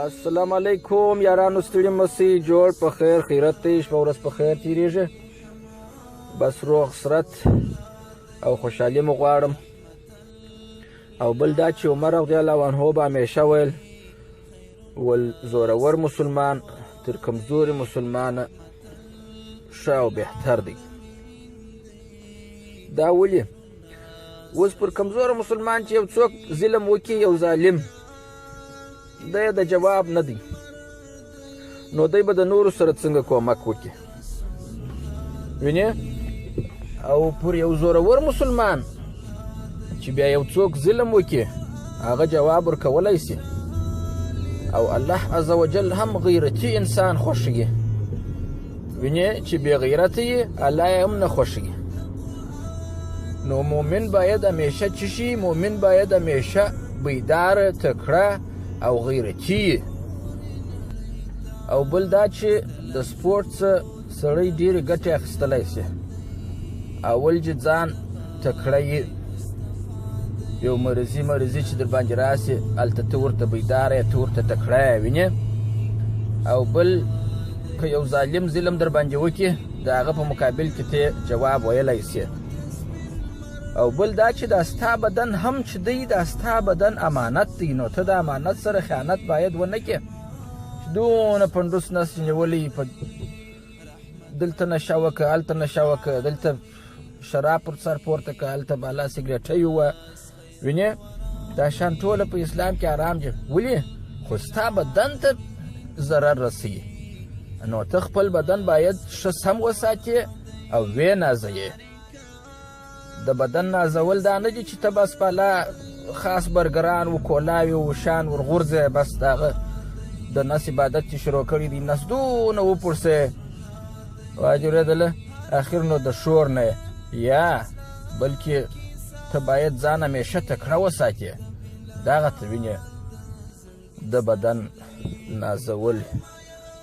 السلام علیکم یارانو، ستړي مسئ، جوړ په خیر، خیرت دی، شپه ورځ په خیر تیریږي. بس روغ صورت او خوشحالي مو غواړم. او بل دا چې عمر رضی الله عنه به همیشه ویل زورور مسلمان تر کمزوري مسلمانه ښه او بهتر دی. دا ولې؟ اوس پر کمزوره مسلمان چې یو څوک ظلم وکړي، یو ظالم، دی د جواب نه دی، نو دی به د نورو سره څنګه کومک وکړي؟ وینې؟ او پر یو زورور مسلمان چې بیا یو څوک ظلم وکړي، هغه جواب ورکولی سي. او الله عز وجل هم غیرتي انسان خوښوي. وینې چې بې غیرته یې الله یې هم نه خوښوي. نو مؤمن باید همیشه څه شي؟ مؤمن باید همیشه بیداره، تکړه او غیرتي. او بل دا چې د سپورت څخه سړی ډېرې ګټې اخیستلی سي. اول چې ځان تکړه یې، یو مرضي چې در باندې راسي، هلته ته ورته بیداره یې، ته ورته تکړه یې. وینې؟ او بل که یو ظالم ظلم در باندې وکړي، د هغه په مقابل کې ته جواب ویلی سي. او بل دا چې دا ستا بدن هم چې دی، دا ستا بدن امانت دی، نو ته د امانت سره خیانت باید ونه کړې. چې دونه پنډوس نس نیولی، په دلته نشه وکړه، هلته نشه وکړه، دلته شراب پر سر پورته کړه، هلته بالا سګرېټۍ ووه. وینې؟ دا شان ټوله په اسلام کې حرام دي. ولې؟ خو ستا بدن ته ضرر رسوي، نو ته خپل بدن باید ښه سم وساتې او ویې نازوې. د بدن نازول دا نه دي چې ته بس بالا خاص برګران و کولاوي و شان ورغورځې، بس د هغه د نس عبادت چې شروع کړي دي، نس دونه وپړسې واجرېدله، اخر نو د شور نه یا بلکې ته باید ځان همیشه تکړه وساتې. دغه ته وینې د بدن نازول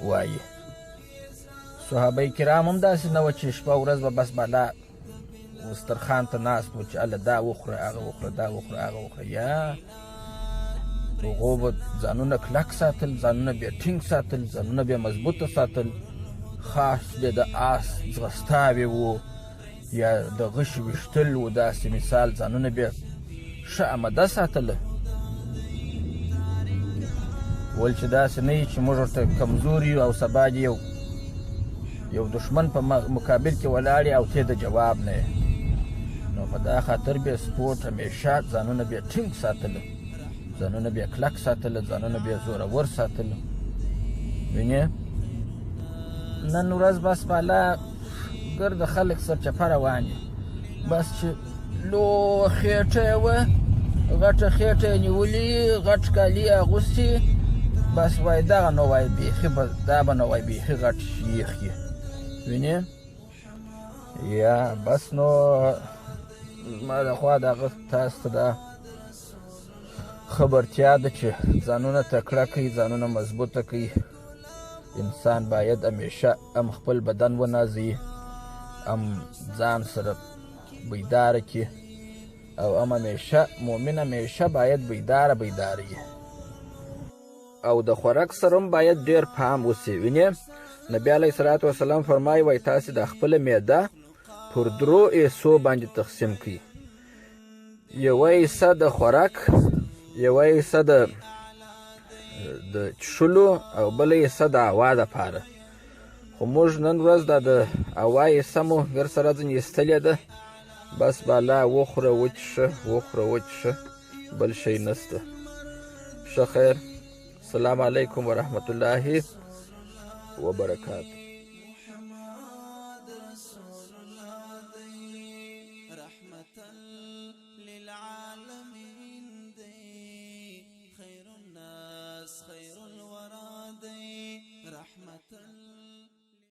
وایي. صحابه کرام هم داسې نه وه چې شپه ورځ به بس بالا دسترخوان ته ناست و چې هله دا وخوره، هغه وخوره، دا وخوره، هغه وخوره. یا هغو به ځانونه کلک ساتل، ځانونه بیا ټینګ ساتل، ځانونه بیا مضبوطه ساتل. خاص بیا د آس ځغستاوې وو یا د غشي ویشتل و، داسې مثال ځانونه بیا ښه امده ساتله. ول چې داسې نه وي چې موږ ورته کمزور یو او سبا دې یو دښمن په مقابل کې ولاړ او ته د جواب نه یې. نو په دا خاطر بیا سپورت همیشه ځانونه بیا ټینګ ساتله، ځانونه بیا کلک ساتله، ځانونه بیا زورور ساتله. وینې؟ نن ورځ بس بالا ګرده خلک سرچپه روان دي. بس چې لو خېټه یې وه، غټه خېټه یې نیولي، غټ کالي اغوستي، بس وایي دغه نو وایي بیخي به دا به نو وایي بیخي غټ شیخ یې. وینې؟ یا بس نو زما د خوا دغه تاسو ته دا خبرتیا ده چې ځانونه تکړه کړئ، ځانونه مضبوطه کړئ. انسان باید همیشه هم خپل بدن ونازوي، هم ځان سره بیداره کړي، او هم همیشه مؤمن همیشه باید بیداره وي. او د خوراک سره هم باید ډېر پام وسي. وینې؟ نبي علیه الصلاة وسلام فرمایي، وایي تاسې د خپله معده پر 3 حصو باندې تقسیم کړي. یوه حصه د خوراک، یوه حصه د څښلو، او بله حصه د هوا دپاره. خو موږ نن ورځ دا د هوا حصه مو ګر سره ځینې ایستلې ده. بس بالا وخوره وچښه، وخوره وچښه، بل شی نسته. ښه خیر. السلام علیکم ورحمة الله وبرکاته.